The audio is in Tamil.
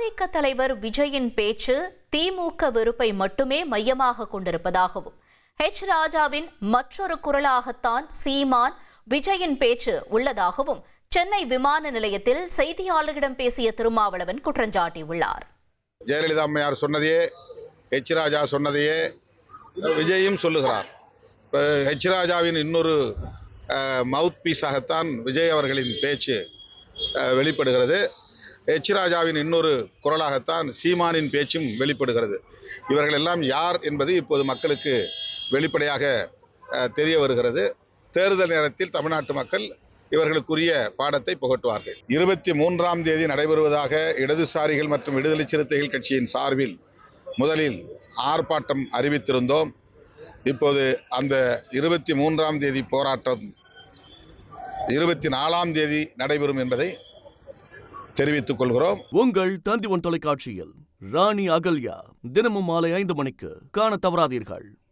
தாவேக தலைவர் விஜயின் பேச்சு திமுக வெறுப்பை மட்டுமே மையமாக கொண்டிருப்பதாகவும், ராஜாவின் மற்றொரு குரலாகத்தான் சீமான் விஜயின் பேச்சு உள்ளதாகவும் சென்னை விமான நிலையத்தில் செய்தியாளர்களிடம் பேசிய திருமாவளவன் குற்றஞ்சாட்டியுள்ளார். ஜெயலலிதா அம்மையார் சொன்னதையே ராஜா சொன்னதையே விஜயும் சொல்லுகிறார். ராஜாவின் இன்னொரு மவுத் பீஸாகத்தான் விஜய் அவர்களின் பேச்சு வெளிப்படுகிறது. ராஜாவின் இன்னொரு குரலாகத்தான் சீமானின் பேச்சும் வெளிப்படுகிறது. இவர்கள் எல்லாம் யார் என்பது இப்போது மக்களுக்கு வெளிப்படையாக தெரிய வருகிறது. தேர்தல் நேரத்தில் தமிழ்நாட்டு மக்கள் இவர்களுக்குரிய பாடத்தை புகட்டுவார்கள். 23ஆம் தேதி நடைபெறுவதாக இடதுசாரிகள் மற்றும் விடுதலை சிறுத்தைகள் கட்சியின் சார்பில் முதலில் ஆர்ப்பாட்டம் அறிவித்திருந்தோம். இப்போது அந்த 23ஆம் தேதி போராட்டம் 24ஆம் தேதி நடைபெறும் என்பதை தெரிவித்துக் கொள்கிறோம். உங்கள் தந்தி ஒன் தொலைக்காட்சியில் ராணி அகல்யா தினமும் மாலை 5 மணிக்கு காண தவறாதீர்கள்.